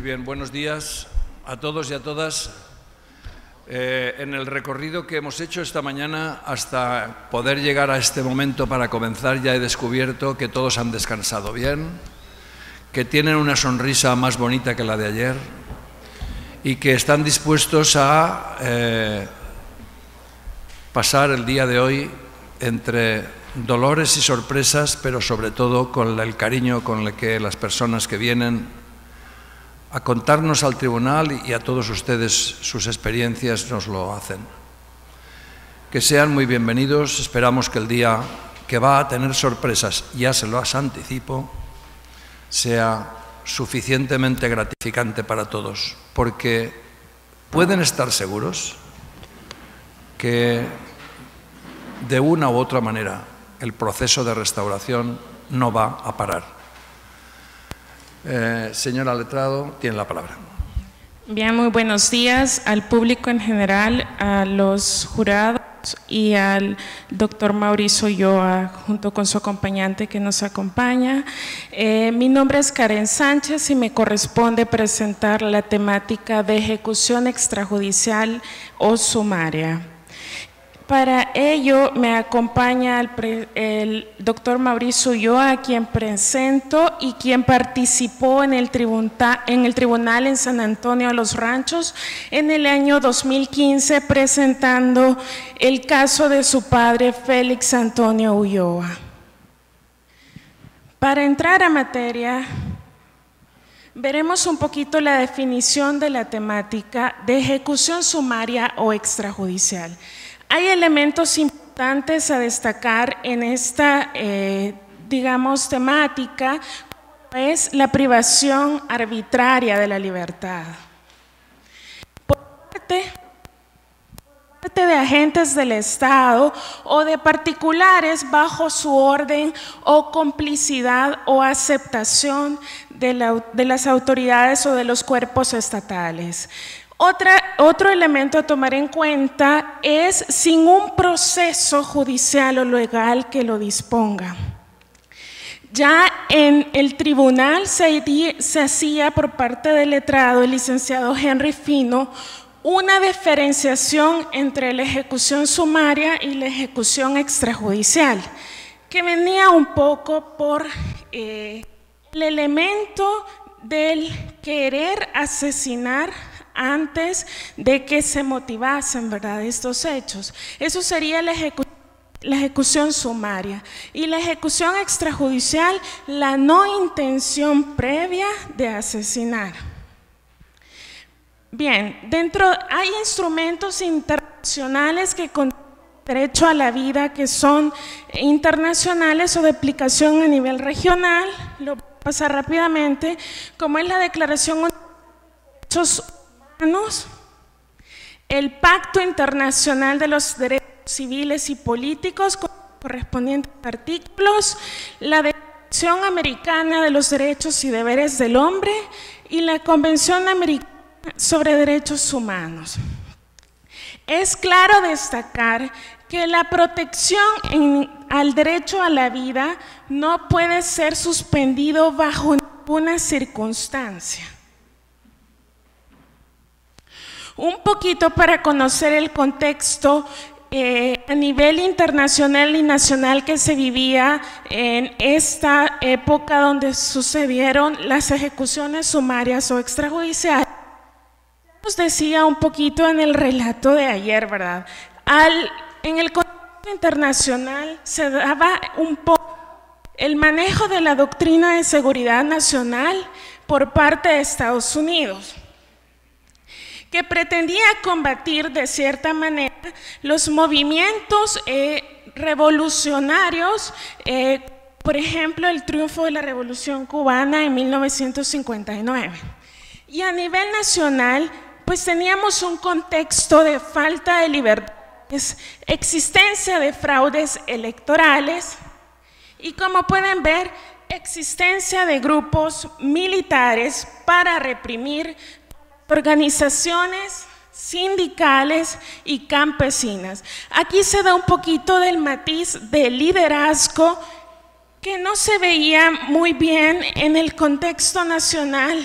Muy bien, buenos días a todos y a todas. En el recorrido que hemos hecho esta mañana hasta poder llegar a este momento para comenzar, ya he descubierto que todos han descansado bien, que tienen una sonrisa más bonita que la de ayer y que están dispuestos a pasar el día de hoy entre dolores y sorpresas, pero sobre todo con el cariño con el que las personas que vienen a contarnos al tribunal y a todos ustedes sus experiencias nos lo hacen. Que sean muy bienvenidos. Esperamos que el día, que va a tener sorpresas, ya se los anticipo, sea suficientemente gratificante para todos, porque pueden estar seguros que de una u otra manera el proceso de restauración no va a parar. Señora letrado, tiene la palabra. Bien, muy buenos días al público en general, a los jurados y al doctor Mauricio Ulloa, junto con su acompañante que nos acompaña. Mi nombre es Karen Sánchez y me corresponde presentar la temática de ejecución extrajudicial o sumaria. Para ello me acompaña el doctor Mauricio Ulloa, a quien presento y quien participó en el tribunal en San Antonio de los Ranchos en el año 2015 presentando el caso de su padre Félix Antonio Ulloa. Para entrar a materia, veremos un poquito la definición de la temática de ejecución sumaria o extrajudicial. Hay elementos importantes a destacar en esta, digamos, temática, como es la privación arbitraria de la libertad. Por parte de agentes del Estado o de particulares bajo su orden o complicidad o aceptación de las autoridades o de los cuerpos estatales. Otro elemento a tomar en cuenta es sin un proceso judicial o legal que lo disponga. Ya en el tribunal se hacía por parte del letrado, el licenciado Henry Fino, una diferenciación entre la ejecución sumaria y la ejecución extrajudicial, que venía un poco por el elemento del querer asesinar antes de que se motivasen, ¿verdad?, estos hechos. Eso sería la ejecución sumaria. Y la ejecución extrajudicial, la no intención previa de asesinar. Bien, hay instrumentos internacionales que contienen derecho a la vida que son internacionales o de aplicación a nivel regional. Lo voy a pasar rápidamente, como es la Declaración de Derechos Humanos, el Pacto Internacional de los Derechos Civiles y Políticos con correspondientes artículos, la Declaración Americana de los Derechos y Deberes del Hombre y la Convención Americana sobre Derechos Humanos. Es claro destacar que la protección al derecho a la vida no puede ser suspendido bajo ninguna circunstancia. Un poquito para conocer el contexto a nivel internacional y nacional que se vivía en esta época donde sucedieron las ejecuciones sumarias o extrajudiciales. Nos decía un poquito en el relato de ayer, ¿verdad? En el contexto internacional se daba un poco el manejo de la doctrina de seguridad nacional por parte de Estados Unidos, que pretendía combatir de cierta manera los movimientos revolucionarios, por ejemplo, el triunfo de la Revolución Cubana en 1959. Y a nivel nacional, pues teníamos un contexto de falta de libertades, existencia de fraudes electorales y, como pueden ver, existencia de grupos militares para reprimir organizaciones sindicales y campesinas. Aquí se da un poquito del matiz de liderazgo que no se veía muy bien en el contexto nacional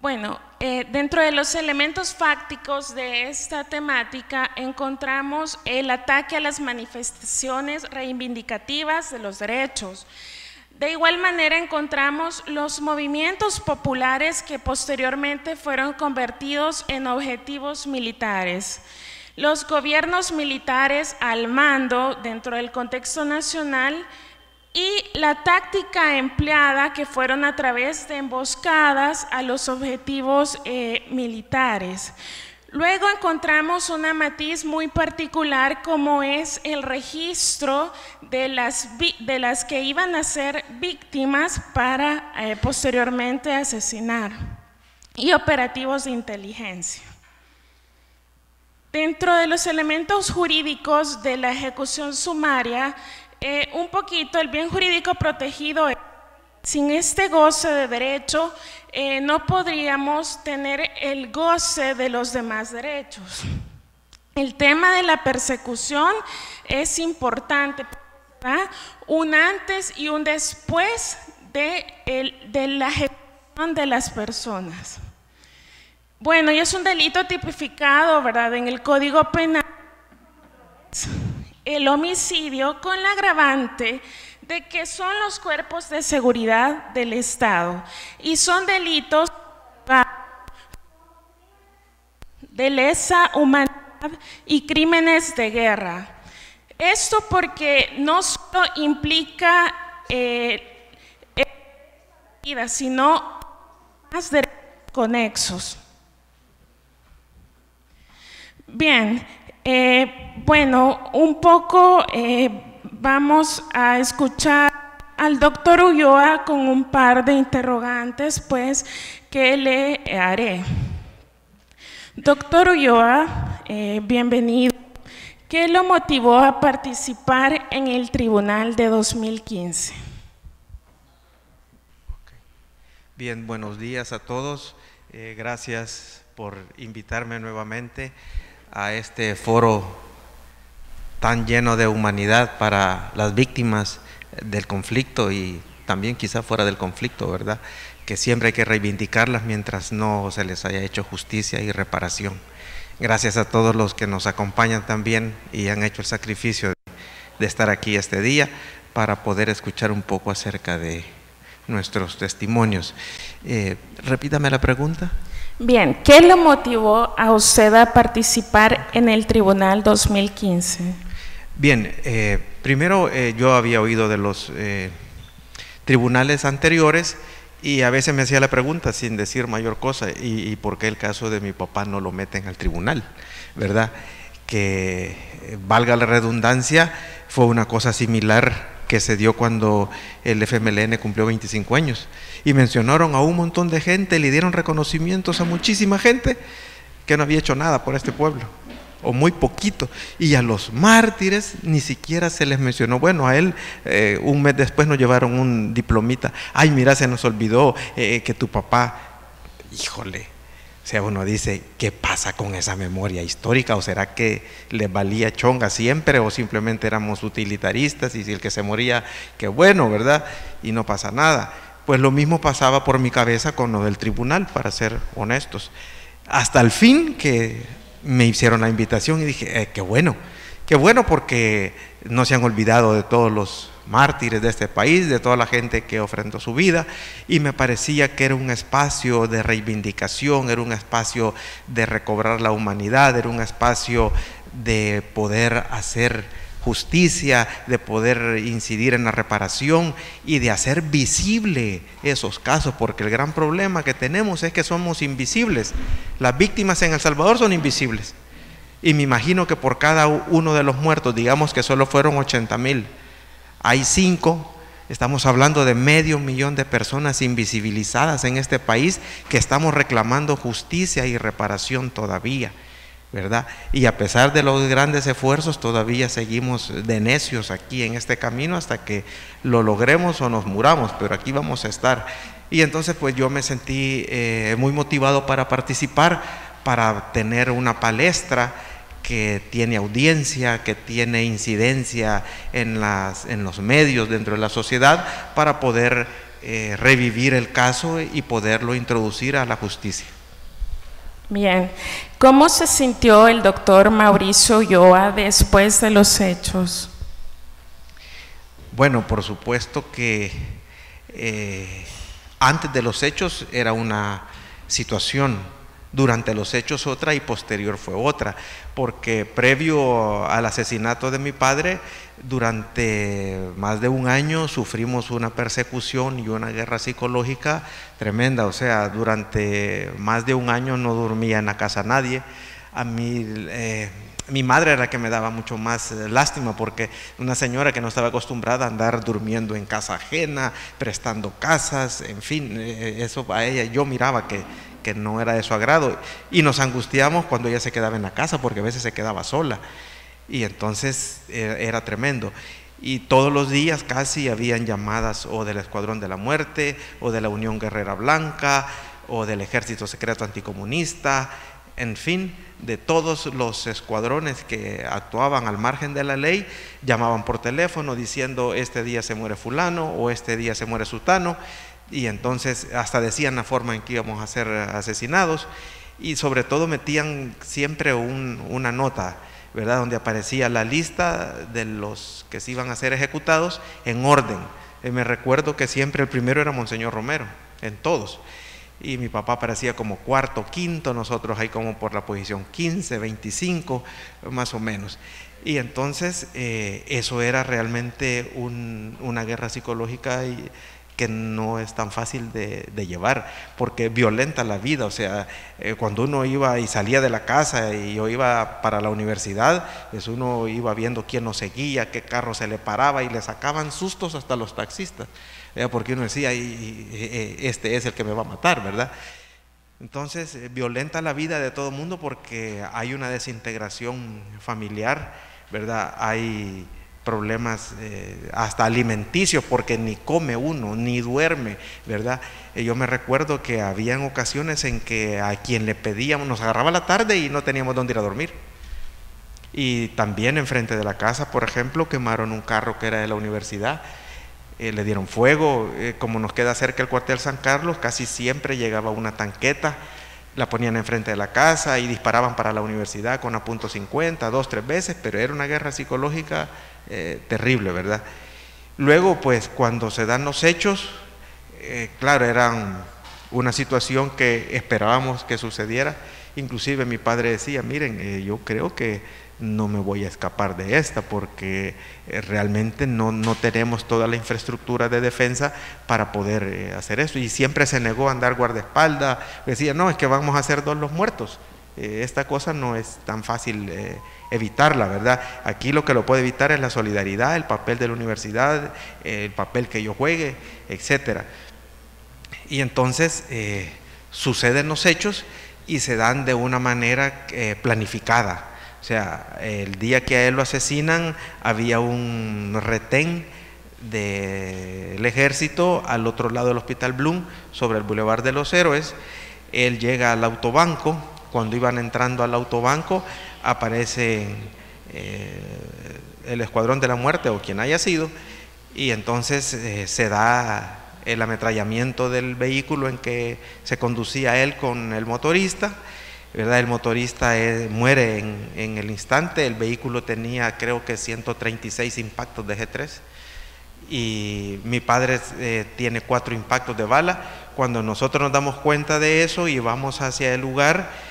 Bueno, dentro de los elementos fácticos de esta temática encontramos el ataque a las manifestaciones reivindicativas de los derechos. De igual manera encontramos los movimientos populares que posteriormente fueron convertidos en objetivos militares. Los gobiernos militares al mando dentro del contexto nacional y la táctica empleada que fueron a través de emboscadas a los objetivos militares. Luego encontramos una matiz muy particular como es el registro de las que iban a ser víctimas para posteriormente asesinar y operativos de inteligencia. Dentro de los elementos jurídicos de la ejecución sumaria, un poquito el bien jurídico protegido. Sin este goce de derecho, no podríamos tener el goce de los demás derechos. El tema de la persecución es importante, ¿verdad? Un antes y un después de la ejecución de las personas. Bueno, y es un delito tipificado, ¿verdad?, en el Código Penal, el homicidio con la agravante de que son los cuerpos de seguridad del Estado y son delitos de lesa humanidad y crímenes de guerra. Esto porque no solo implica vida, sino más derechos conexos. Bien, bueno, un poco vamos a escuchar al doctor Ulloa con un par de interrogantes, pues, que le haré. Doctor Ulloa, bienvenido. ¿Qué lo motivó a participar en el tribunal de 2015? Bien, buenos días a todos. Gracias por invitarme nuevamente a este foro tan lleno de humanidad para las víctimas del conflicto y también quizá fuera del conflicto, ¿verdad? Que siempre hay que reivindicarlas mientras no se les haya hecho justicia y reparación. Gracias a todos los que nos acompañan también y han hecho el sacrificio de estar aquí este día para poder escuchar un poco acerca de nuestros testimonios. Repítame la pregunta. Bien, ¿qué lo motivó a usted a participar en el Tribunal 2015? Bien, primero yo había oído de los tribunales anteriores y a veces me hacía la pregunta sin decir mayor cosa, ¿y por qué el caso de mi papá no lo meten al tribunal? ¿Verdad? Que valga la redundancia, fue una cosa similar que se dio cuando el FMLN cumplió 25 años y mencionaron a un montón de gente, le dieron reconocimientos a muchísima gente que no había hecho nada por este pueblo, o muy poquito, y a los mártires ni siquiera se les mencionó. Bueno, a él un mes después nos llevaron un diplomita. Ay, mira, se nos olvidó que tu papá, híjole. O sea, uno dice, ¿qué pasa con esa memoria histórica? ¿O será que les valía chonga siempre? ¿O simplemente éramos utilitaristas y si el que se moría, qué bueno, ¿verdad? Y no pasa nada. Pues lo mismo pasaba por mi cabeza con lo del tribunal, para ser honestos. Hasta el fin que me hicieron la invitación y dije, qué bueno porque no se han olvidado de todos los mártires de este país, de toda la gente que ofrendó su vida, y me parecía que era un espacio de reivindicación, era un espacio de recobrar la humanidad, era un espacio de poder hacer justicia, de poder incidir en la reparación y de hacer visible esos casos, porque el gran problema que tenemos es que somos invisibles. Las víctimas en El Salvador son invisibles, y me imagino que por cada uno de los muertos, digamos que solo fueron 80,000, hay 5, estamos hablando de 500,000 de personas invisibilizadas en este país que estamos reclamando justicia y reparación todavía, ¿verdad? Y a pesar de los grandes esfuerzos, todavía seguimos de necios aquí en este camino hasta que lo logremos o nos muramos, pero aquí vamos a estar. Y entonces pues yo me sentí muy motivado para participar, para tener una palestra que tiene audiencia, que tiene incidencia en los medios dentro de la sociedad, para poder revivir el caso y poderlo introducir a la justicia. Bien, ¿cómo se sintió el doctor Mauricio Ulloa después de los hechos? Bueno, por supuesto que antes de los hechos era una situación, durante los hechos otra y posterior fue otra, porque previo al asesinato de mi padre, durante más de un año sufrimos una persecución y una guerra psicológica tremenda. O sea, durante más de un año no dormía en la casa nadie. A mí, mi madre era la que me daba mucho más lástima, porque una señora que no estaba acostumbrada a andar durmiendo en casa ajena, prestando casas, en fin, eso a ella yo miraba que no era de su agrado, y nos angustiamos cuando ella se quedaba en la casa, porque a veces se quedaba sola, y entonces era tremendo. Y todos los días casi habían llamadas o del Escuadrón de la Muerte, o de la Unión Guerrera Blanca, o del Ejército Secreto Anticomunista, en fin, de todos los escuadrones que actuaban al margen de la ley, llamaban por teléfono diciendo: este día se muere fulano, o este día se muere sutano. Y entonces hasta decían la forma en que íbamos a ser asesinados, y sobre todo metían siempre una nota, ¿verdad?, donde aparecía la lista de los que se iban a ser ejecutados en orden. Me recuerdo que siempre el primero era Monseñor Romero, en todos, y mi papá aparecía como cuarto, quinto, nosotros ahí como por la posición 15, 25, más o menos. Y entonces eso era realmente una guerra psicológica que no es tan fácil de llevar, porque violenta la vida. O sea, cuando uno iba y salía de la casa y yo iba para la universidad, pues uno iba viendo quién nos seguía, qué carro se le paraba, y le sacaban sustos hasta los taxistas, porque uno decía: este es el que me va a matar, ¿verdad? Entonces, violenta la vida de todo el mundo, porque hay una desintegración familiar, ¿verdad? Hay problemas hasta alimenticios, porque ni come uno, ni duerme, ¿verdad? Yo me recuerdo que habían ocasiones en que a quien le pedíamos, nos agarraba la tarde y no teníamos dónde ir a dormir. Y también enfrente de la casa, por ejemplo, quemaron un carro que era de la universidad, le dieron fuego. Como nos queda cerca el cuartel San Carlos, casi siempre llegaba una tanqueta, la ponían enfrente de la casa y disparaban para la universidad con a .50, 2, 3 veces, pero era una guerra psicológica terrible, ¿verdad? Luego, pues, cuando se dan los hechos, claro, eran una situación que esperábamos que sucediera. Inclusive mi padre decía: miren, yo creo que no me voy a escapar de esta, porque realmente no tenemos toda la infraestructura de defensa para poder hacer esto. Y siempre se negó a andar guardaespaldas, decía: no, es que vamos a ser 2 los muertos. Esta cosa no es tan fácil evitarla, ¿verdad? Aquí lo que lo puede evitar es la solidaridad, el papel de la universidad, el papel que yo juegue, etcétera. Y entonces suceden los hechos y se dan de una manera planificada. O sea, el día que a él lo asesinan, había un retén del ejército al otro lado del Hospital Bloom, sobre el Boulevard de los Héroes. Él llega al autobanco. Cuando iban entrando al autobanco, aparece el Escuadrón de la Muerte, o quien haya sido, y entonces se da el ametrallamiento del vehículo en que se conducía él con el motorista, ¿verdad? El motorista muere en el instante. El vehículo tenía, creo que 136 impactos de G3, y mi padre tiene 4 impactos de bala. Cuando nosotros nos damos cuenta de eso y vamos hacia el lugar,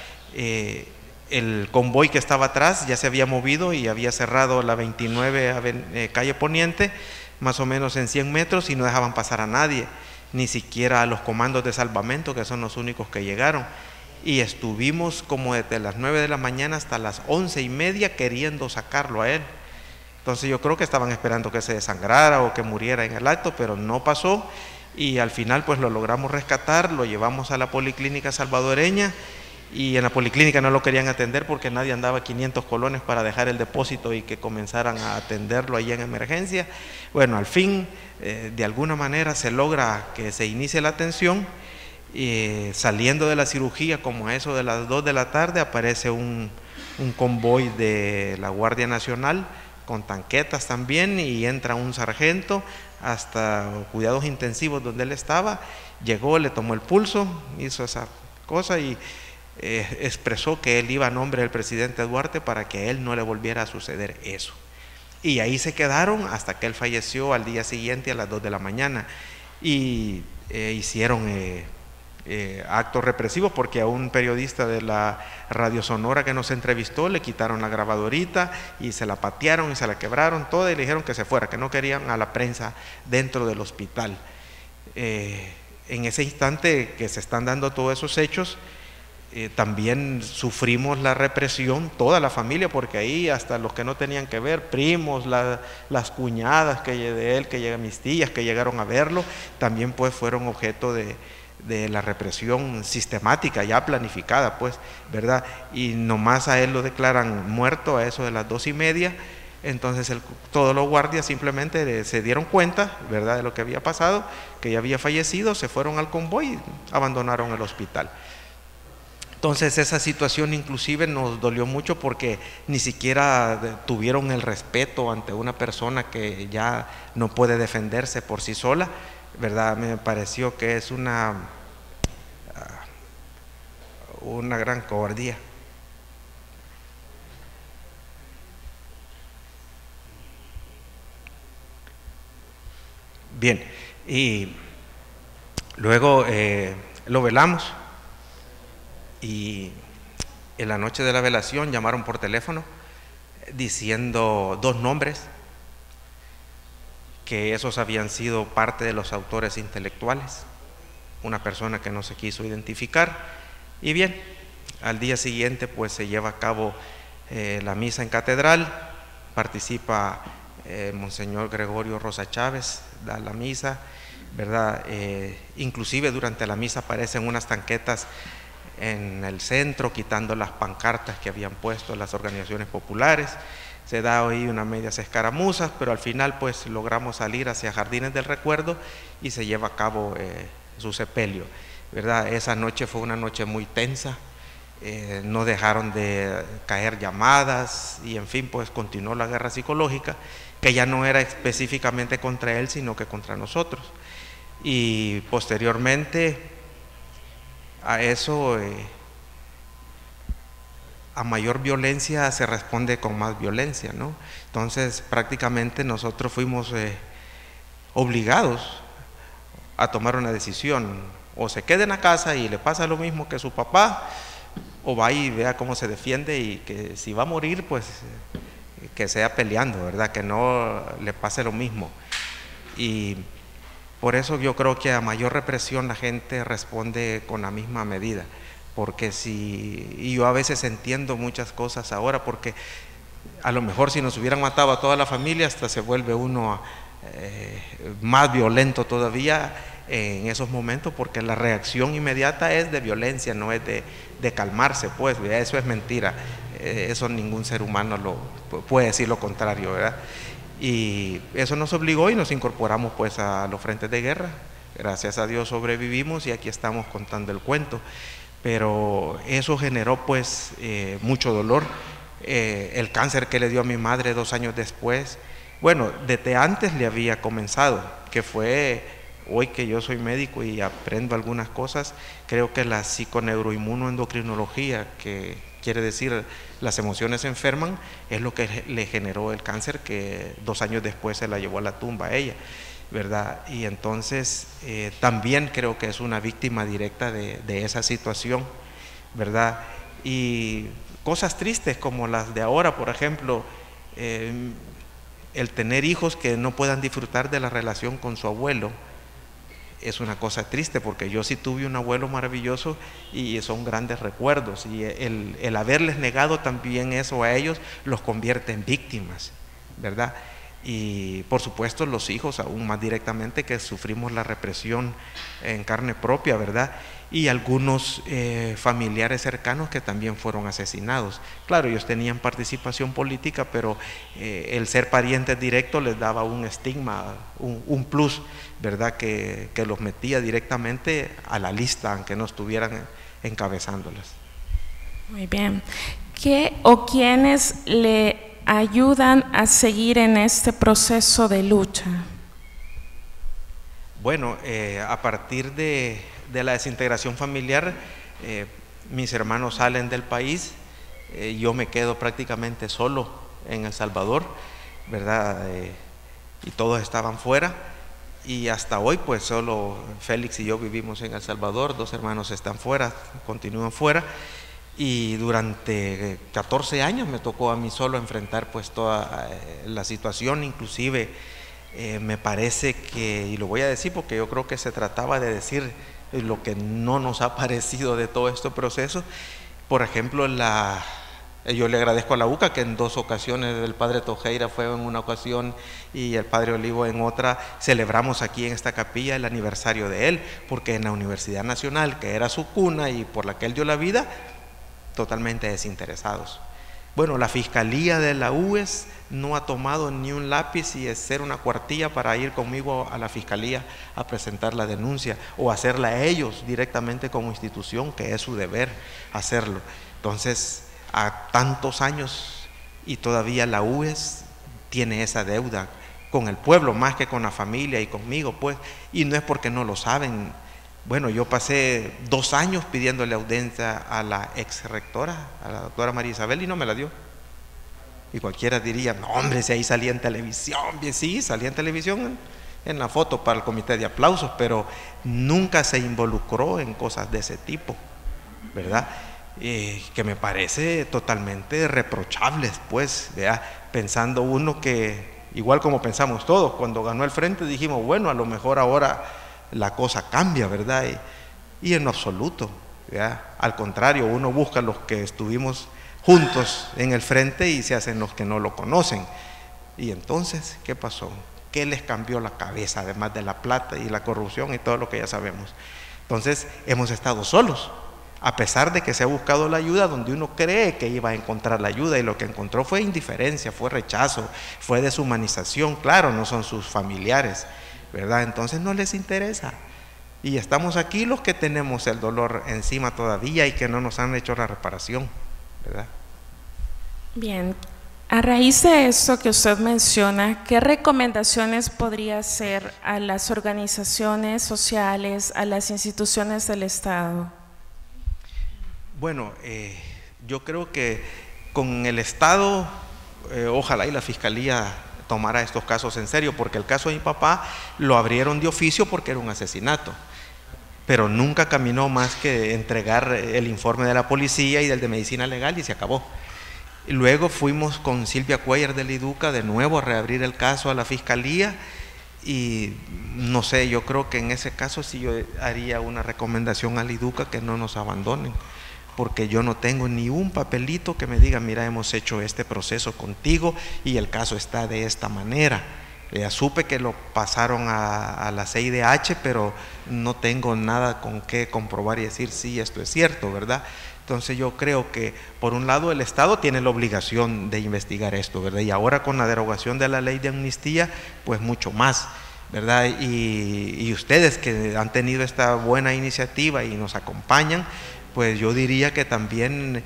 el convoy que estaba atrás ya se había movido y había cerrado la 29 calle Poniente, más o menos en 100 metros, y no dejaban pasar a nadie, ni siquiera a los comandos de salvamento, que son los únicos que llegaron. Y estuvimos como desde las 9 de la mañana hasta las 11:30 queriendo sacarlo a él. Entonces yo creo que estaban esperando que se desangrara o que muriera en el acto, pero no pasó, y al final pues lo logramos rescatar, lo llevamos a la Policlínica Salvadoreña, y en la Policlínica no lo querían atender porque nadie andaba 500 colones para dejar el depósito y que comenzaran a atenderlo ahí en emergencia. Bueno, al fin, de alguna manera se logra que se inicie la atención. Saliendo de la cirugía, como a eso de las 2 de la tarde, aparece un un convoy de la Guardia Nacional con tanquetas también, y entra un sargento hasta cuidados intensivos donde él estaba, llegó, le tomó el pulso, hizo esa cosa y expresó que él iba a nombre del presidente Duarte para que a él no le volviera a suceder eso. Y ahí se quedaron hasta que él falleció al día siguiente a las 2 de la mañana. Y hicieron actos represivos, porque a un periodista de la Radio Sonora que nos entrevistó le quitaron la grabadorita y se la patearon y se la quebraron toda y le dijeron que se fuera, que no querían a la prensa dentro del hospital. En ese instante que se están dando todos esos hechos, también sufrimos la represión, toda la familia, porque ahí hasta los que no tenían que ver, primos, las cuñadas de él, que llegan, mis tías que llegaron a verlo, también pues fueron objeto de la represión sistemática, ya planificada, pues, ¿verdad? Y nomás a él lo declaran muerto a eso de las 2:30. Entonces todos los guardias simplemente se dieron cuenta, ¿verdad?, de lo que había pasado, que ya había fallecido, se fueron al convoy y abandonaron el hospital. Entonces esa situación inclusive nos dolió mucho, porque ni siquiera tuvieron el respeto ante una persona que ya no puede defenderse por sí sola, ¿verdad? Me pareció que es una gran cobardía. Bien, y luego lo velamos. Y en la noche de la velación llamaron por teléfono diciendo 2 nombres, que esos habían sido parte de los autores intelectuales, una persona que no se quiso identificar. Y bien, al día siguiente pues se lleva a cabo la misa en catedral, participa Monseñor Gregorio Rosa Chávez, da la misa, ¿verdad? Inclusive durante la misa aparecen unas tanquetas en el centro, quitando las pancartas que habían puesto las organizaciones populares. Se da ahí unas medias escaramuzas, pero al final pues logramos salir hacia Jardines del Recuerdo y se lleva a cabo su sepelio, ¿verdad? Esa noche fue una noche muy tensa, no dejaron de caer llamadas y en fin, pues continuó la guerra psicológica, que ya no era específicamente contra él, sino que contra nosotros. Y posteriormente a eso, a mayor violencia se responde con más violencia, ¿no? Entonces prácticamente nosotros fuimos obligados a tomar una decisión: o se queda en la casa y le pasa lo mismo que su papá, o va y vea cómo se defiende, y que si va a morir pues que sea peleando, ¿verdad? Que no le pase lo mismo. Y por eso yo creo que a mayor represión la gente responde con la misma medida, porque y yo a veces entiendo muchas cosas ahora, porque a lo mejor si nos hubieran matado a toda la familia hasta se vuelve uno más violento todavía en esos momentos, porque la reacción inmediata es de violencia, no es de calmarse, pues eso es mentira, eso ningún ser humano puede decir lo contrario, ¿verdad? Y eso nos obligó y nos incorporamos pues a los frentes de guerra. Gracias a Dios sobrevivimos y aquí estamos contando el cuento. Pero eso generó pues mucho dolor. El cáncer que le dio a mi madre 2 años después, bueno, desde antes le había comenzado, que fue, hoy que yo soy médico y aprendo algunas cosas, creo que la psiconeuroinmunoendocrinología, que quiere decir las emociones se enferman, es lo que le generó el cáncer, que 2 años después se la llevó a la tumba a ella, ¿verdad? Y entonces también creo que es una víctima directa de esa situación, ¿verdad? Y cosas tristes como las de ahora, por ejemplo, el tener hijos que no puedan disfrutar de la relación con su abuelo, es una cosa triste, porque yo sí tuve un abuelo maravilloso y son grandes recuerdos, y el haberles negado también eso a ellos los convierte en víctimas, ¿verdad? Y por supuesto los hijos aún más directamente, que sufrimos la represión en carne propia, ¿verdad? Y algunos familiares cercanos que también fueron asesinados. Claro, ellos tenían participación política, pero el ser parientes directos les daba un estigma, un plus, ¿verdad? Que los metía directamente a la lista, aunque no estuvieran encabezándolas. Muy bien. ¿Qué o quiénes le ayudan a seguir en este proceso de lucha? Bueno, a partir de la desintegración familiar, mis hermanos salen del país, yo me quedo prácticamente solo en El Salvador, ¿verdad? Y todos estaban fuera, y hasta hoy pues solo Félix y yo vivimos en El Salvador, 2 hermanos están fuera, continúan fuera, y durante 14 años me tocó a mí solo enfrentar pues toda la situación, inclusive me parece que, y lo voy a decir porque yo creo que se trataba de decir lo que no nos ha parecido de todo este proceso. Por ejemplo, yo le agradezco a la UCA que en 2 ocasiones, el padre Tojeira fue en una ocasión y el padre Olivo en otra, celebramos aquí en esta capilla el aniversario de él, porque en la Universidad Nacional, que era su cuna y por la que él dio la vida, totalmente desinteresados. Bueno, la Fiscalía de la UES no ha tomado ni un lápiz y hacer una cuartilla para ir conmigo a la Fiscalía a presentar la denuncia o hacerla a ellos directamente como institución, que es su deber hacerlo. Entonces, a tantos años y todavía la UES tiene esa deuda con el pueblo más que con la familia y conmigo, pues, y no es porque no lo saben. Bueno, yo pasé 2 años pidiéndole audiencia a la ex rectora, a la doctora María Isabel, y no me la dio. Y cualquiera diría, no hombre, si ahí salía en televisión, bien, sí, salía en televisión en la foto para el comité de aplausos, pero nunca se involucró en cosas de ese tipo, ¿verdad? Que me parece totalmente reprochables, pues, ¿verdad? Pensando uno que, igual como pensamos todos, cuando ganó el frente dijimos, bueno, a lo mejor ahora la cosa cambia, ¿verdad? Y en lo absoluto, ¿verdad? Al contrario, uno busca los que estuvimos juntos en el frente y se hacen los que no lo conocen. Y entonces, ¿qué pasó? ¿Qué les cambió la cabeza, además de la plata y la corrupción y todo lo que ya sabemos? Entonces, hemos estado solos, a pesar de que se ha buscado la ayuda donde uno cree que iba a encontrar la ayuda, y lo que encontró fue indiferencia, fue rechazo, fue deshumanización. Claro, no son sus familiares, ¿verdad? Entonces no les interesa. Y estamos aquí los que tenemos el dolor encima todavía y que no nos han hecho la reparación, ¿verdad? Bien, a raíz de esto que usted menciona, ¿qué recomendaciones podría hacer a las organizaciones sociales, a las instituciones del Estado? Bueno, yo creo que con el Estado, ojalá y la Fiscalía tomara estos casos en serio, porque el caso de mi papá lo abrieron de oficio porque era un asesinato, pero nunca caminó más que entregar el informe de la policía y del de medicina legal y se acabó. Y luego fuimos con Silvia Cuellar del IDUCA de nuevo a reabrir el caso a la Fiscalía y no sé, yo creo que en ese caso sí yo haría una recomendación al IDUCA que no nos abandonen, porque yo no tengo ni un papelito que me diga, mira, hemos hecho este proceso contigo y el caso está de esta manera. Ya supe que lo pasaron a la CIDH, pero no tengo nada con qué comprobar y decir, sí, esto es cierto, ¿verdad? Entonces yo creo que, por un lado, el Estado tiene la obligación de investigar esto, ¿verdad? Y ahora con la derogación de la ley de amnistía, pues mucho más, ¿verdad? Y ustedes que han tenido esta buena iniciativa y nos acompañan, pues yo diría que también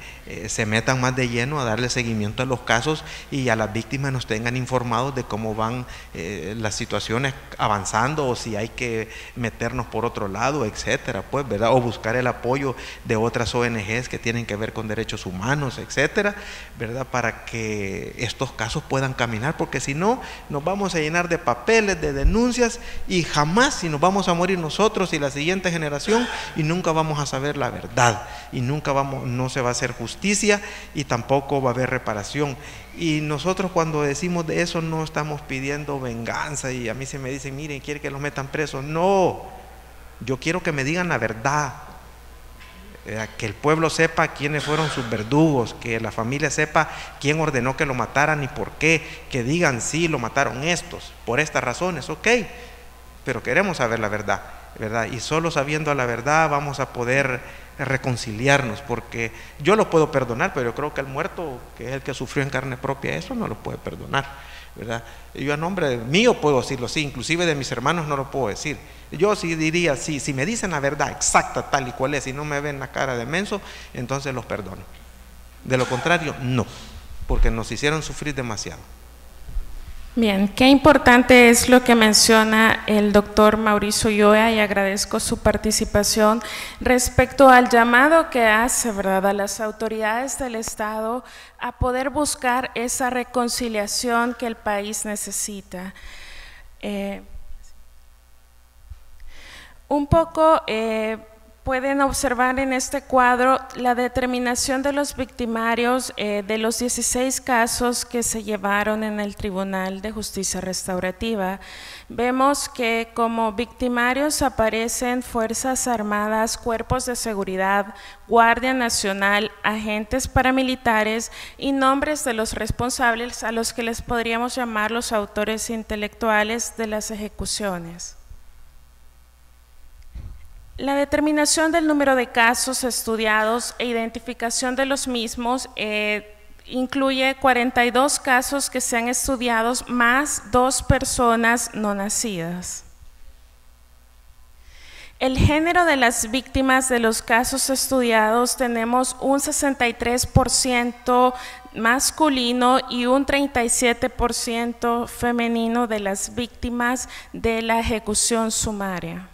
se metan más de lleno a darle seguimiento a los casos y a las víctimas nos tengan informados de cómo van las situaciones avanzando o si hay que meternos por otro lado, etcétera, pues, ¿verdad? O buscar el apoyo de otras ONGs que tienen que ver con derechos humanos, etcétera, ¿verdad? Para que estos casos puedan caminar, porque si no, nos vamos a llenar de papeles, de denuncias y jamás, si nos vamos a morir nosotros y la siguiente generación y nunca vamos a saber la verdad. Y nunca no se va a hacer justicia y tampoco va a haber reparación. Y nosotros cuando decimos de eso no estamos pidiendo venganza y a mí se me dicen, miren, ¿quiere que los metan presos? No, yo quiero que me digan la verdad, que el pueblo sepa quiénes fueron sus verdugos, que la familia sepa quién ordenó que lo mataran y por qué, que digan, sí, lo mataron estos, por estas razones, ok, pero queremos saber la verdad, ¿verdad? Y solo sabiendo la verdad vamos a poder reconciliarnos, porque yo lo puedo perdonar, pero yo creo que el muerto, que es el que sufrió en carne propia eso, no lo puede perdonar, ¿verdad? Yo a nombre mío puedo decirlo, sí, inclusive de mis hermanos no lo puedo decir. Yo sí diría, sí, si me dicen la verdad exacta tal y cual es y no me ven la cara de menso, entonces los perdono. De lo contrario, no, porque nos hicieron sufrir demasiado. Bien, qué importante es lo que menciona el doctor Mauricio Ulloa, y agradezco su participación respecto al llamado que hace, ¿verdad?, a las autoridades del Estado a poder buscar esa reconciliación que el país necesita. Un poco pueden observar en este cuadro la determinación de los victimarios de los 16 casos que se llevaron en el Tribunal de Justicia Restaurativa. Vemos que como victimarios aparecen Fuerzas Armadas, Cuerpos de Seguridad, Guardia Nacional, agentes paramilitares y nombres de los responsables a los que les podríamos llamar los autores intelectuales de las ejecuciones. La determinación del número de casos estudiados e identificación de los mismos incluye 42 casos que se han estudiado más 2 personas no nacidas. El género de las víctimas de los casos estudiados tenemos un 63% masculino y un 37% femenino de las víctimas de la ejecución sumaria.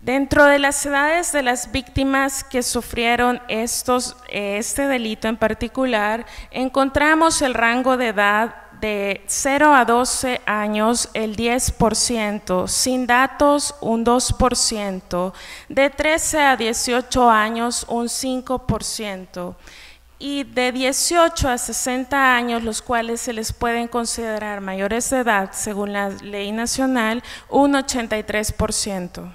Dentro de las edades de las víctimas que sufrieron este delito en particular, encontramos el rango de edad de 0 a 12 años, el 10%, sin datos un 2%, de 13 a 18 años un 5%, y de 18 a 60 años, los cuales se les pueden considerar mayores de edad según la ley nacional, un 83%.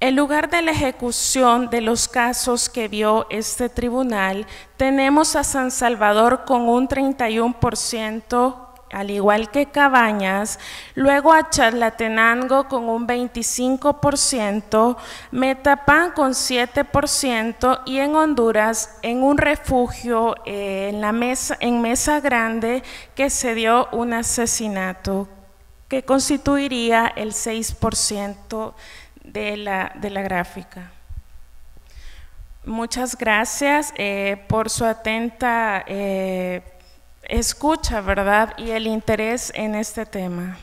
El lugar de la ejecución de los casos que vio este tribunal, tenemos a San Salvador con un 31%, al igual que Cabañas, luego a Chalatenango con un 25%, Metapán con 7% y en Honduras en un refugio en Mesa Grande que se dio un asesinato que constituiría el 6% de la gráfica. Muchas gracias por su atenta escucha, ¿verdad?, y el interés en este tema.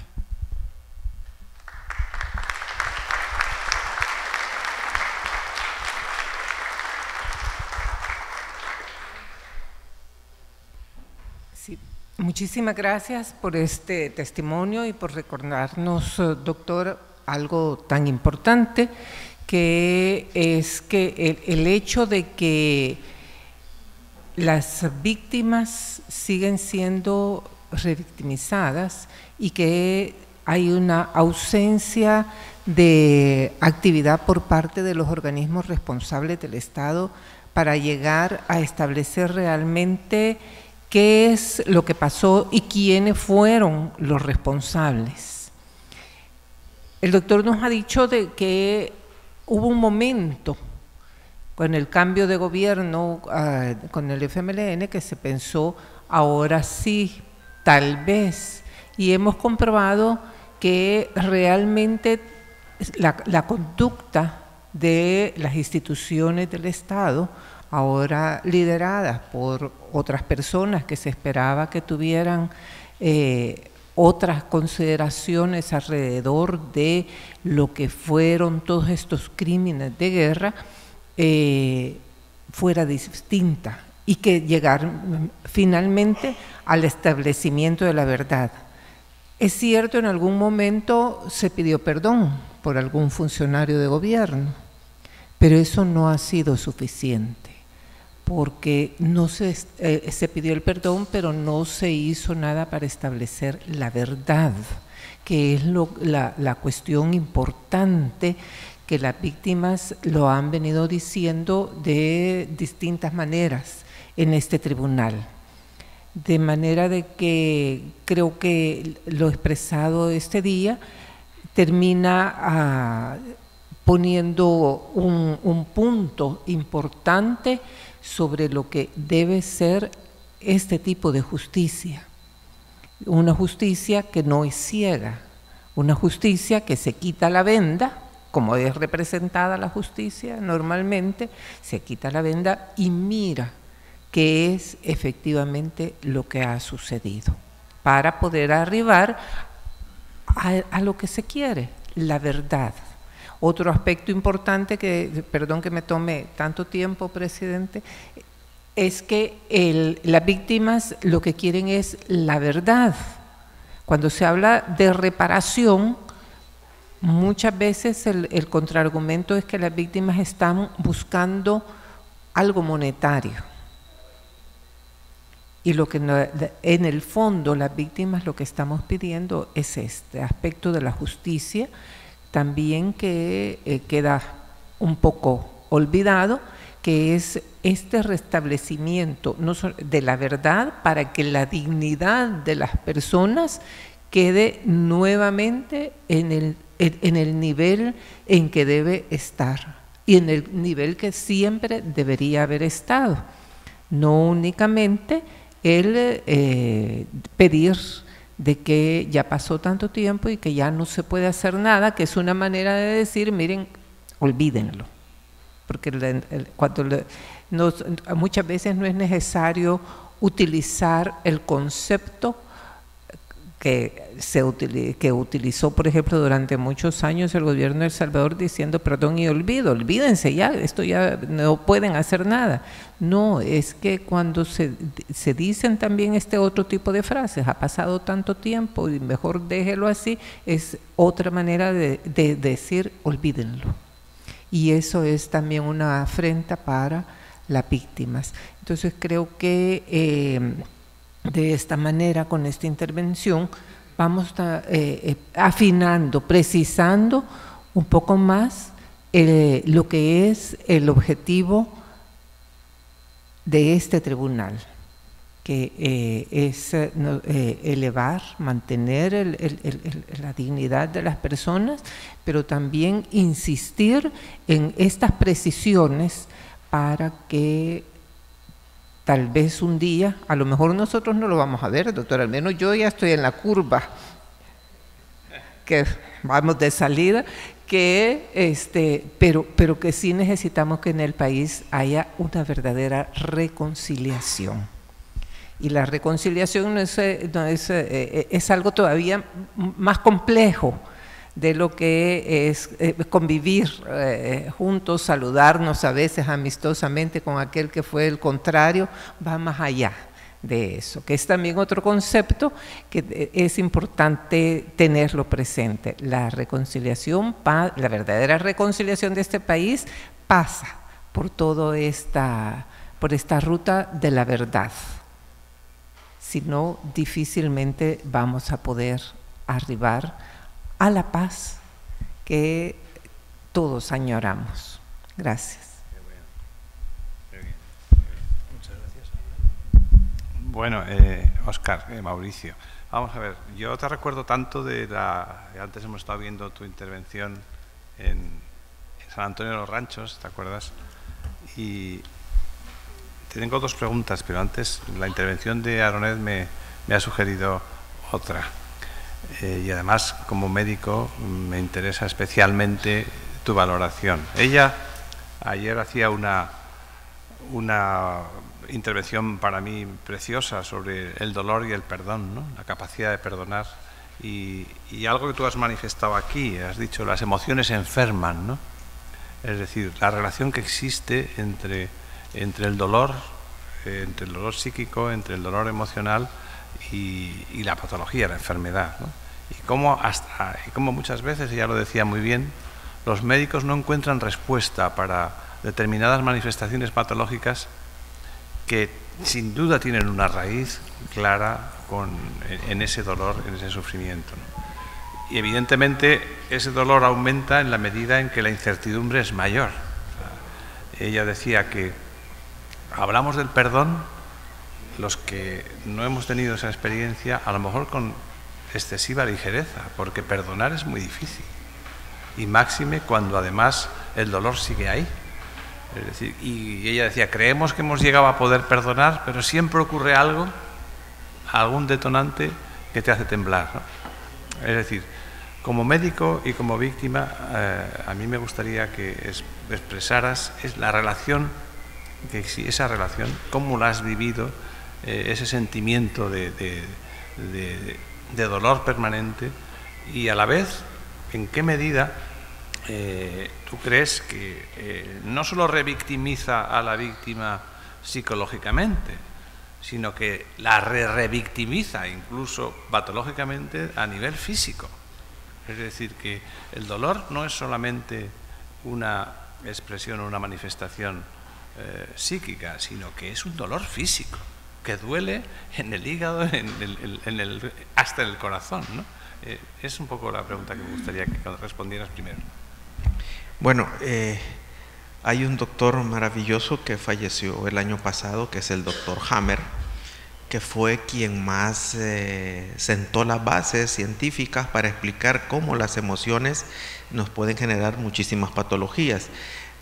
Sí, muchísimas gracias por este testimonio y por recordarnos, doctor, algo tan importante, que es que el hecho de que las víctimas siguen siendo revictimizadas y que hay una ausencia de actividad por parte de los organismos responsables del Estado para llegar a establecer realmente qué es lo que pasó y quiénes fueron los responsables. El doctor nos ha dicho de que hubo un momento con el cambio de gobierno, con el FMLN, que se pensó, ahora sí, tal vez, y hemos comprobado que realmente la conducta de las instituciones del Estado, ahora lideradas por otras personas que se esperaba que tuvieran otras consideraciones alrededor de lo que fueron todos estos crímenes de guerra, fuera distinta y que llegar finalmente al establecimiento de la verdad. Es cierto, en algún momento se pidió perdón por algún funcionario de gobierno, pero eso no ha sido suficiente, porque no se pidió el perdón, pero no se hizo nada para establecer la verdad, que es la cuestión importante que las víctimas lo han venido diciendo de distintas maneras en este tribunal. De manera de que creo que lo expresado este día termina poniendo un punto importante sobre lo que debe ser este tipo de justicia. Una justicia que no es ciega, una justicia que se quita la venda como es representada la justicia normalmente, se quita la venda y mira qué es efectivamente lo que ha sucedido, para poder arribar a lo que se quiere, la verdad. Otro aspecto importante, que, perdón que me tome tanto tiempo, presidente, es que las víctimas lo que quieren es la verdad. Cuando se habla de reparación, muchas veces el contraargumento es que las víctimas están buscando algo monetario. Y lo que en el fondo las víctimas lo que estamos pidiendo es este aspecto de la justicia, también que queda un poco olvidado, que es este restablecimiento de la verdad para que la dignidad de las personas quede nuevamente en el nivel en que debe estar y en el nivel que siempre debería haber estado. No únicamente el pedir de que ya pasó tanto tiempo y que ya no se puede hacer nada, que es una manera de decir, miren, olvídenlo. Porque muchas veces no es necesario utilizar el concepto que utilizó, por ejemplo, durante muchos años el gobierno de El Salvador, diciendo perdón y olvido, olvídense ya, esto ya no pueden hacer nada. No, es que cuando se dicen también este otro tipo de frases, ha pasado tanto tiempo y mejor déjelo así, es otra manera de decir olvídenlo. Y eso es también una afrenta para las víctimas. Entonces creo que de esta manera, con esta intervención, vamos afinando, precisando un poco más lo que es el objetivo de este tribunal, que es elevar, mantener la dignidad de las personas, pero también insistir en estas precisiones para que tal vez un día, a lo mejor nosotros no lo vamos a ver, doctor, al menos yo ya estoy en la curva, que vamos de salida, pero que sí necesitamos que en el país haya una verdadera reconciliación. Y la reconciliación es algo todavía más complejo de lo que es convivir juntos, saludarnos a veces amistosamente con aquel que fue el contrario, va más allá de eso, que es también otro concepto que es importante tenerlo presente. La reconciliación, la verdadera reconciliación de este país pasa por toda esta ruta de la verdad. Si no, difícilmente vamos a poder arribar a la paz que todos añoramos. Gracias. Muy bien. Muchas gracias. Bueno, Óscar, Mauricio, vamos a ver, yo te recuerdo tanto antes hemos estado viendo tu intervención en San Antonio de los Ranchos, ¿te acuerdas? Y te tengo dos preguntas, pero antes la intervención de Aronet me ha sugerido otra. Y además, como médico, me interesa especialmente tu valoración. Ella ayer hacía una intervención para mí preciosa sobre el dolor y el perdón, ¿no? La capacidad de perdonar. Y algo que tú has manifestado aquí, has dicho, las emociones enferman, ¿no? Es decir, la relación que existe entre el dolor psíquico, entre el dolor emocional y la patología, la enfermedad, ¿no? Y cómo muchas veces, ella lo decía muy bien, los médicos no encuentran respuesta para determinadas manifestaciones patológicas que sin duda tienen una raíz clara en ese dolor, en ese sufrimiento, ¿no? Y evidentemente ese dolor aumenta en la medida en que la incertidumbre es mayor. O sea, ella decía que hablamos del perdón, los que no hemos tenido esa experiencia, a lo mejor con excesiva ligereza, porque perdonar es muy difícil. Y máxime cuando además el dolor sigue ahí. Es decir, y ella decía, creemos que hemos llegado a poder perdonar, pero siempre ocurre algún detonante que te hace temblar, ¿no? Es decir, Como médico y como víctima, a mí me gustaría que expresaras la relación, esa relación, cómo la has vivido, ese sentimiento de dolor permanente, y a la vez, en qué medida tú crees que no solo revictimiza a la víctima psicológicamente, sino que la revictimiza incluso patológicamente a nivel físico. Es decir, que el dolor no es solamente una expresión o una manifestación psíquica, sino que es un dolor físico, que duele en el hígado, hasta en el corazón, ¿no? Es un poco la pregunta que me gustaría que respondieras primero. Bueno, hay un doctor maravilloso que falleció el año pasado, que es el doctor Hammer, que fue quien más sentó las bases científicas para explicar cómo las emociones nos pueden generar muchísimas patologías.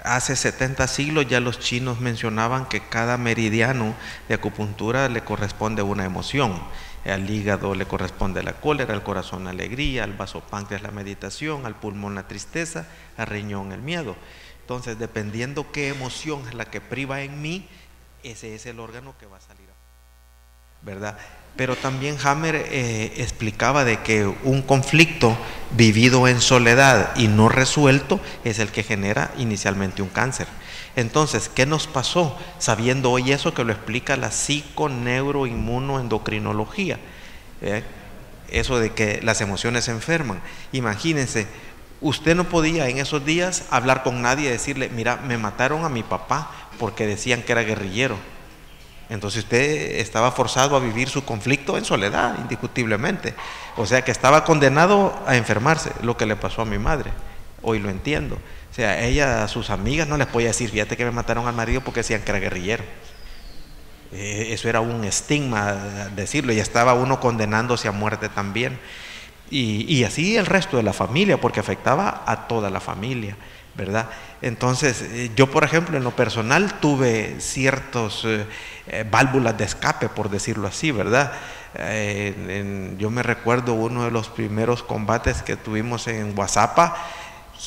Hace 70 siglos ya los chinos mencionaban que cada meridiano de acupuntura le corresponde una emoción. Al hígado le corresponde la cólera, al corazón la alegría, al vaso páncreas la meditación, al pulmón la tristeza, al riñón el miedo. Entonces, dependiendo qué emoción es la que priva en mí, ese es el órgano que va a salir, ¿verdad? Pero también Hammer explicaba de que un conflicto vivido en soledad y no resuelto es el que genera inicialmente un cáncer. Entonces, ¿qué nos pasó? Sabiendo hoy eso, que lo explica la psiconeuroinmunoendocrinología, eso de que las emociones se enferman. Imagínense, usted no podía en esos días hablar con nadie y decirle, mira, me mataron a mi papá porque decían que era guerrillero. Entonces usted estaba forzado a vivir su conflicto en soledad, indiscutiblemente. O sea que estaba condenado a enfermarse, lo que le pasó a mi madre. Hoy lo entiendo. O sea, ella a sus amigas no les podía decir, fíjate que me mataron al marido porque decían que era guerrillero. Eso era un estigma decirlo, y estaba uno condenándose a muerte también. Y así el resto de la familia, porque afectaba a toda la familia, ¿verdad? Entonces, yo por ejemplo en lo personal tuve ciertos válvulas de escape, por decirlo así, ¿verdad? Yo me recuerdo uno de los primeros combates que tuvimos en Guazapa.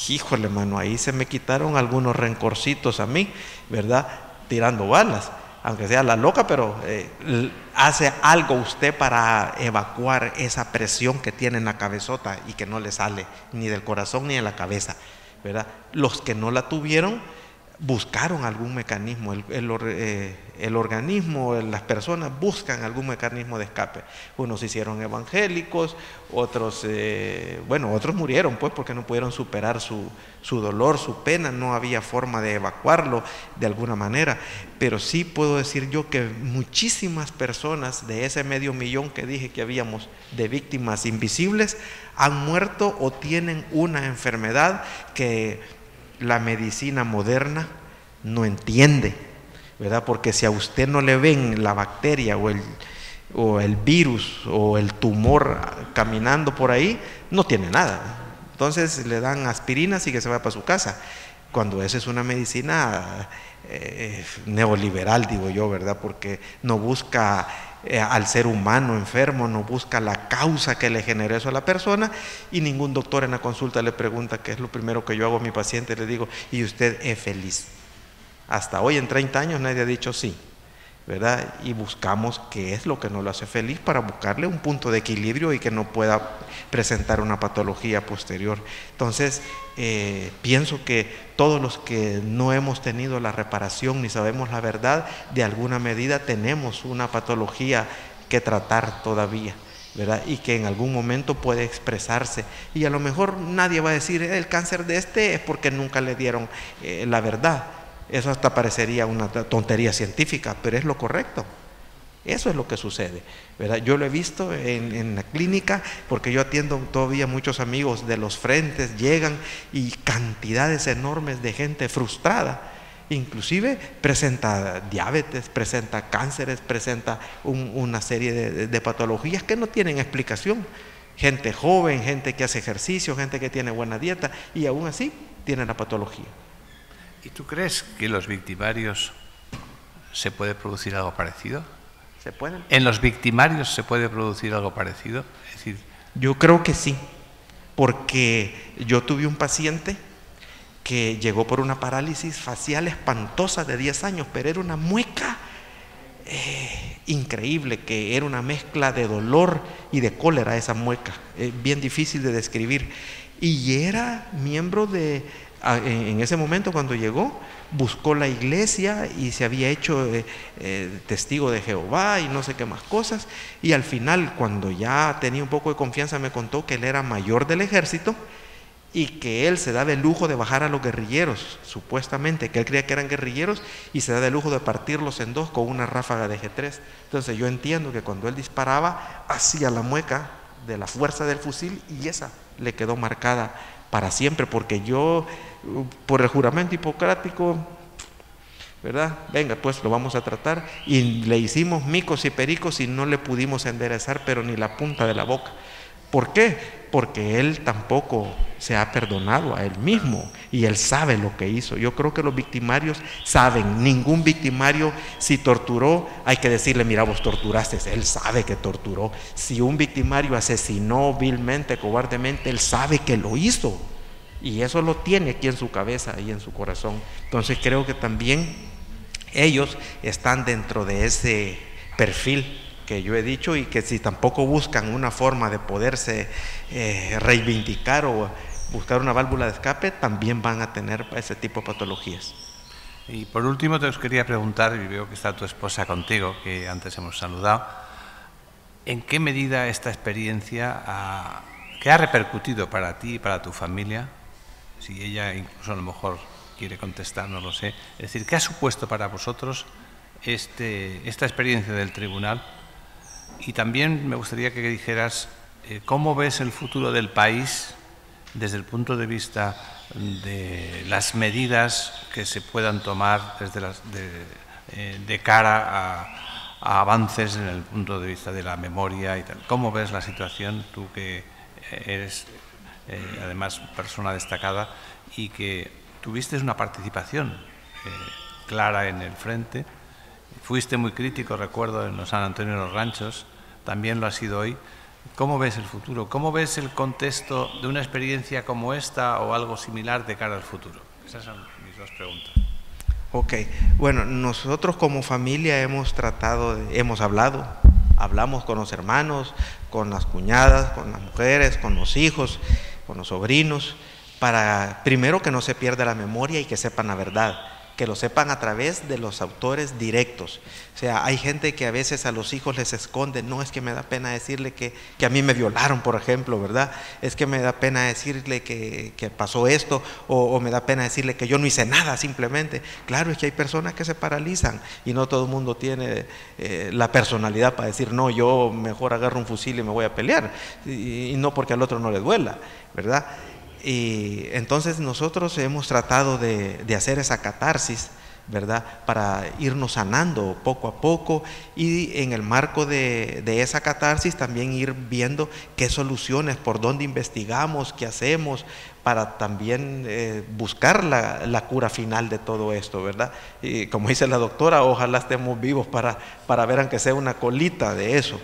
Híjole, mano, ahí se me quitaron algunos rencorcitos a mí, ¿verdad? Tirando balas, aunque sea la loca, pero hace algo usted para evacuar esa presión que tiene en la cabezota y que no le sale ni del corazón ni de la cabeza, ¿verdad? Los que no la tuvieron buscaron algún mecanismo, el organismo, las personas buscan algún mecanismo de escape. Unos se hicieron evangélicos, otros, otros murieron pues porque no pudieron superar su dolor, su pena, no había forma de evacuarlo de alguna manera. Pero sí puedo decir yo que muchísimas personas de ese 500,000 que dije que habíamos de víctimas invisibles han muerto o tienen una enfermedad que la medicina moderna no entiende, ¿verdad? Porque si a usted no le ven la bacteria o el virus o el tumor caminando por ahí, no tiene nada. Entonces le dan aspirinas y que se va para su casa, cuando esa es una medicina neoliberal, digo yo, ¿verdad? Porque no busca al ser humano enfermo, no busca la causa que le generó eso a la persona, y ningún doctor en la consulta le pregunta, qué es lo primero que yo hago a mi paciente, le digo, ¿y usted es feliz? Hasta hoy en 30 años nadie ha dicho sí, ¿verdad? Y buscamos qué es lo que no lo hace feliz para buscarle un punto de equilibrio y que no pueda presentar una patología posterior. Entonces, pienso que todos los que no hemos tenido la reparación ni sabemos la verdad, de alguna medida tenemos una patología que tratar todavía, ¿verdad? Y que en algún momento puede expresarse. Y a lo mejor nadie va a decir, el cáncer de este es porque nunca le dieron la verdad. Eso hasta parecería una tontería científica, pero es lo correcto. Eso es lo que sucede, ¿verdad? Yo lo he visto en la clínica, porque yo atiendo todavía muchos amigos de los frentes, llegan y cantidades enormes de gente frustrada, inclusive presenta diabetes, presenta cánceres, presenta una serie de patologías que no tienen explicación. Gente joven, gente que hace ejercicio, gente que tiene buena dieta y aún así tiene la patología. ¿Y tú crees que en los victimarios se puede producir algo parecido? ¿Se pueden? ¿En los victimarios se puede producir algo parecido? Es decir, yo creo que sí, porque yo tuve un paciente que llegó por una parálisis facial espantosa de 10 años, pero era una mueca increíble, que era una mezcla de dolor y de cólera esa mueca, bien difícil de describir, y era miembro de, en ese momento cuando llegó, buscó la iglesia y se había hecho testigo de Jehová y no sé qué más cosas, y al final, cuando ya tenía un poco de confianza, me contó que él era mayor del ejército y que él se daba el lujo de bajar a los guerrilleros, supuestamente, que él creía que eran guerrilleros, y se daba el lujo de partirlos en dos con una ráfaga de G3. Entonces yo entiendo que cuando él disparaba, hacía la mueca de la fuerza del fusil, y esa le quedó marcada para siempre, porque yo, por el juramento hipocrático, ¿verdad? Venga, pues lo vamos a tratar, y le hicimos micos y pericos y no le pudimos enderezar, pero ni la punta de la boca. ¿Por qué? Porque él tampoco se ha perdonado a él mismo y él sabe lo que hizo. Yo creo que los victimarios saben. Ningún victimario, si torturó, hay que decirle, mira, vos torturaste. Él sabe que torturó. Si un victimario asesinó vilmente, cobardemente, él sabe que lo hizo, y eso lo tiene aquí en su cabeza y en su corazón. Entonces creo que también ellos están dentro de ese perfil que yo he dicho, y que si tampoco buscan una forma de poderse reivindicar o buscar una válvula de escape, también van a tener ese tipo de patologías. Y por último te os quería preguntar, y veo que está tu esposa contigo, que antes hemos saludado, ¿en qué medida esta experiencia que ha repercutido para ti y para tu familia, si ella incluso a lo mejor quiere contestar, no lo sé, es decir, ¿qué ha supuesto para vosotros esta experiencia del tribunal? Y también me gustaría que dijeras cómo ves el futuro del país desde el punto de vista de las medidas que se puedan tomar de cara a avances en el punto de vista de la memoria y tal. ¿Cómo ves la situación, tú que eres además persona destacada y que tuviste una participación clara en el frente? Fuiste muy crítico, recuerdo, en los San Antonio de los Ranchos, también lo has sido hoy. ¿Cómo ves el futuro? ¿Cómo ves el contexto de una experiencia como esta o algo similar de cara al futuro? Esas son mis dos preguntas. Ok, bueno, nosotros como familia hablamos con los hermanos, con las cuñadas, con las mujeres, con los hijos, con los sobrinos, para primero que no se pierda la memoria y que sepan la verdad, que lo sepan a través de los autores directos. O sea, hay gente que a veces a los hijos les esconde, no, es que me da pena decirle que a mí me violaron, por ejemplo, ¿verdad? Es que me da pena decirle que pasó esto, o me da pena decirle que yo no hice nada simplemente. Claro, es que hay personas que se paralizan y no todo el mundo tiene la personalidad para decir, no, yo mejor agarro un fusil y me voy a pelear, y no porque al otro no le duela, ¿verdad? Y entonces nosotros hemos tratado de hacer esa catarsis, ¿verdad? Para irnos sanando poco a poco, y en el marco de esa catarsis también ir viendo qué soluciones, por dónde investigamos, qué hacemos, para también buscar la cura final de todo esto, ¿verdad? Y como dice la doctora, ojalá estemos vivos para ver aunque sea una colita de eso.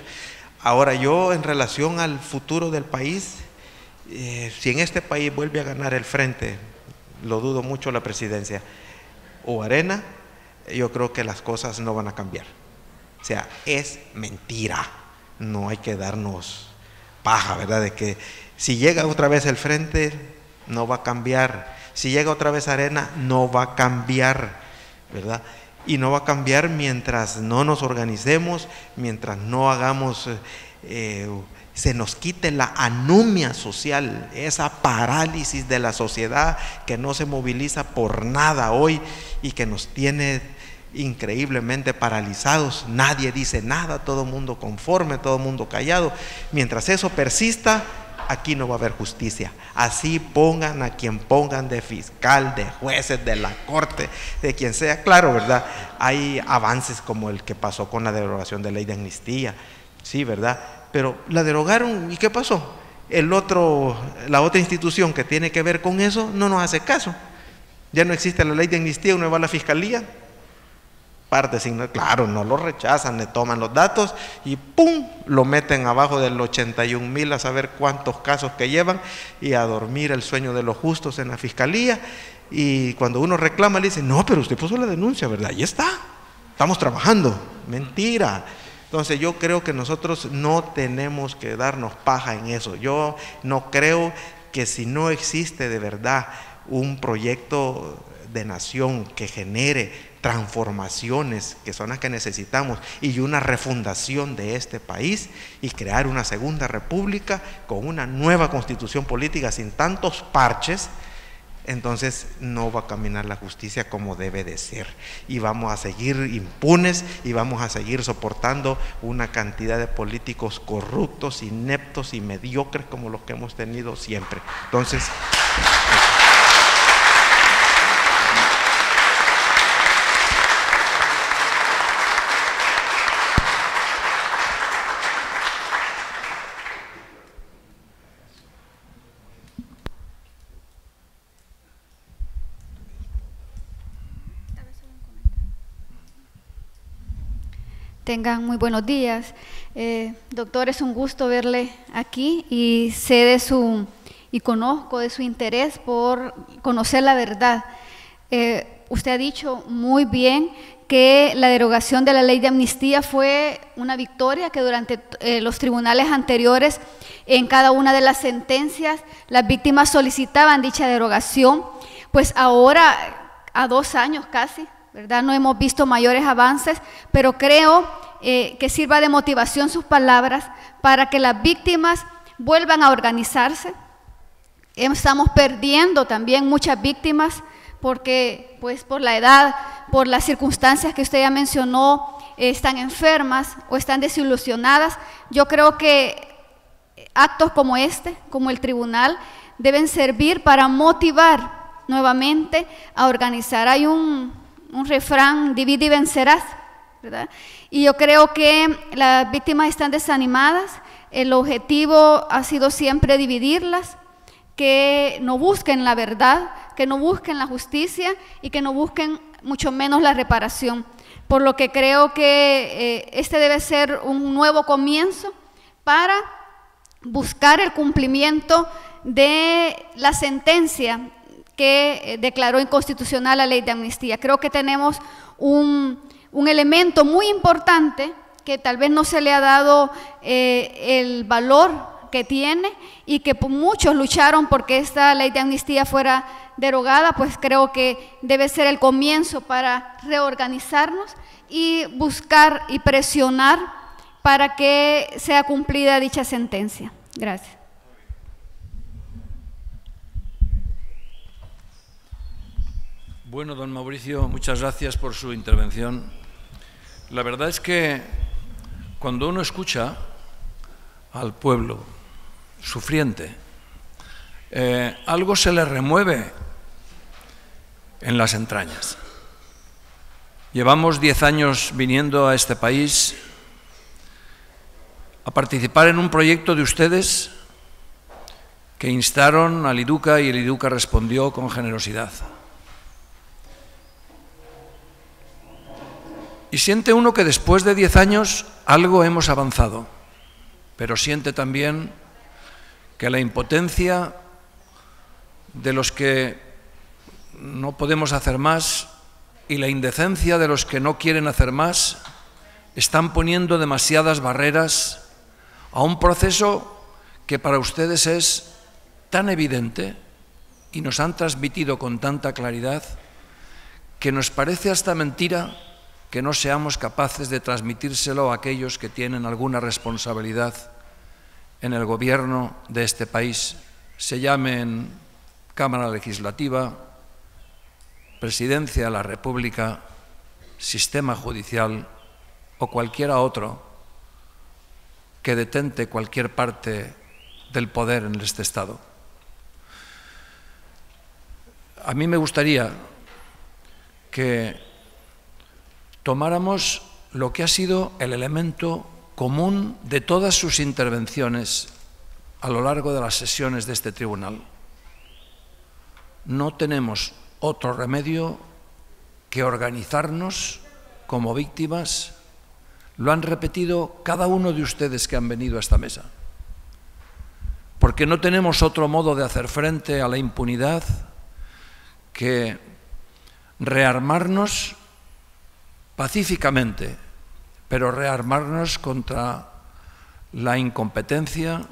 Ahora, yo en relación al futuro del país, si en este país vuelve a ganar el frente, lo dudo mucho, la presidencia, o Arena, yo creo que las cosas no van a cambiar. O sea, es mentira, no hay que darnos paja, ¿verdad? De que si llega otra vez el frente, no va a cambiar. Si llega otra vez Arena, no va a cambiar, ¿verdad? Y no va a cambiar mientras no nos organicemos, mientras no hagamos... se nos quite la anomia social, esa parálisis de la sociedad que no se moviliza por nada hoy y que nos tiene increíblemente paralizados. Nadie dice nada, todo el mundo conforme, todo el mundo callado. Mientras eso persista, aquí no va a haber justicia. Así pongan a quien pongan de fiscal, de jueces, de la corte, de quien sea. Claro, ¿verdad? Hay avances como el que pasó con la derogación de la ley de amnistía, sí, ¿verdad? Pero la derogaron, ¿y qué pasó? La otra institución que tiene que ver con eso no nos hace caso. Ya no existe la ley de amnistía, uno va a la fiscalía par designados. Claro, no lo rechazan, le toman los datos y ¡pum!, lo meten abajo del 81,000 a saber cuántos casos que llevan y a dormir el sueño de los justos en la fiscalía. Y cuando uno reclama le dicen, no, pero usted puso la denuncia, ¿verdad? Ahí está, estamos trabajando. Mentira. Entonces yo creo que nosotros no tenemos que darnos paja en eso. Yo no creo que si no existe de verdad un proyecto de nación que genere transformaciones que son las que necesitamos y una refundación de este país y crear una segunda república con una nueva constitución política sin tantos parches, entonces no va a caminar la justicia como debe de ser y vamos a seguir impunes y vamos a seguir soportando una cantidad de políticos corruptos, ineptos y mediocres como los que hemos tenido siempre. Entonces, tengan muy buenos días. Doctor, es un gusto verle aquí y sé y conozco de su interés por conocer la verdad. Usted ha dicho muy bien que la derogación de la ley de amnistía fue una victoria, que durante los tribunales anteriores, en cada una de las sentencias, las víctimas solicitaban dicha derogación. Pues ahora, a 2 años casi, ¿verdad? No hemos visto mayores avances, pero creo que sirva de motivación sus palabras para que las víctimas vuelvan a organizarse. Estamos perdiendo también muchas víctimas porque, pues, por la edad, por las circunstancias que usted ya mencionó, están enfermas o están desilusionadas. Yo creo que actos como este, como el tribunal, deben servir para motivar nuevamente a organizar. Hay un refrán, divide y vencerás, ¿verdad? Y yo creo que las víctimas están desanimadas. El objetivo ha sido siempre dividirlas, que no busquen la verdad, que no busquen la justicia y que no busquen mucho menos la reparación. Por lo que creo que este debe ser un nuevo comienzo para buscar el cumplimiento de la sentencia que declaró inconstitucional la ley de amnistía. Creo que tenemos un elemento muy importante que tal vez no se le ha dado el valor que tiene y que muchos lucharon porque esta ley de amnistía fuera derogada. Pues creo que debe ser el comienzo para reorganizarnos y buscar y presionar para que sea cumplida dicha sentencia. Gracias. Bueno, don Mauricio, muchas gracias por su intervención. La verdad es que cuando uno escucha al pueblo sufriente, algo se le remueve en las entrañas. Llevamos 10 años viniendo a este país a participar en un proyecto de ustedes que instaron al IDUCA y el IDUCA respondió con generosidad. Y siente uno que después de 10 años algo hemos avanzado, pero siente también que la impotencia de los que no podemos hacer más y la indecencia de los que no quieren hacer más están poniendo demasiadas barreras a un proceso que para ustedes es tan evidente y nos han transmitido con tanta claridad que nos parece hasta mentira que no seamos capaces de transmitírselo a aquellos que tienen alguna responsabilidad en el gobierno de este país, se llamen Cámara Legislativa, Presidencia de la República, Sistema Judicial o cualquiera otro que detente cualquier parte del poder en este Estado. A mí me gustaría que tomáramos lo que ha sido el elemento común de todas sus intervenciones a lo largo de las sesiones de este tribunal. No tenemos otro remedio que organizarnos como víctimas, lo han repetido cada uno de ustedes que han venido a esta mesa. Porque no tenemos otro modo de hacer frente a la impunidad que rearmarnos pacíficamente, pero rearmarnos contra la incompetencia,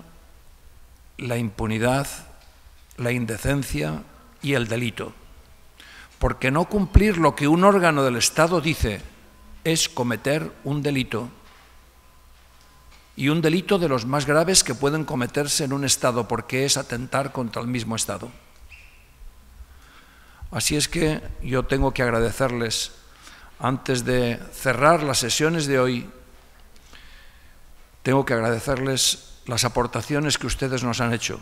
la impunidad, la indecencia y el delito. Porque no cumplir lo que un órgano del Estado dice es cometer un delito, y un delito de los más graves que pueden cometerse en un Estado, porque es atentar contra el mismo Estado. Así es que yo tengo que agradecerles, antes de cerrar las sesiones de hoy, tengo que agradecerles las aportaciones que ustedes nos han hecho,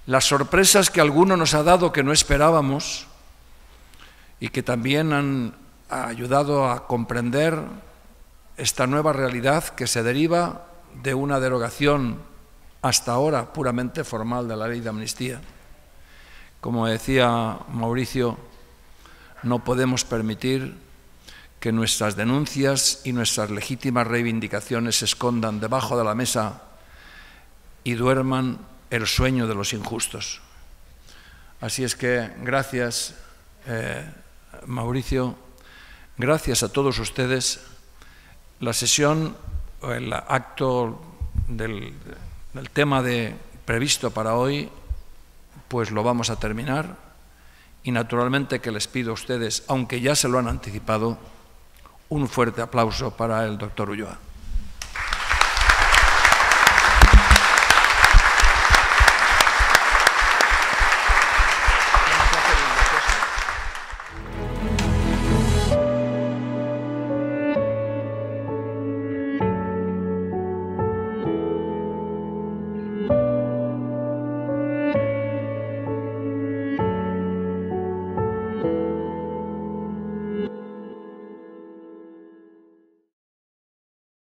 las sorpresas que alguno nos ha dado que no esperábamos y que también han ayudado a comprender esta nueva realidad que se deriva de una derogación hasta ahora puramente formal de la ley de amnistía. Como decía Mauricio, no podemos permitir que nuestras denuncias y nuestras legítimas reivindicaciones se escondan debajo de la mesa y duerman el sueño de los injustos. Así es que gracias, Mauricio, gracias a todos ustedes. La sesión, el acto del tema previsto para hoy, pues lo vamos a terminar, y naturalmente que les pido a ustedes, aunque ya se lo han anticipado, un fuerte aplauso para el doctor Ulloa.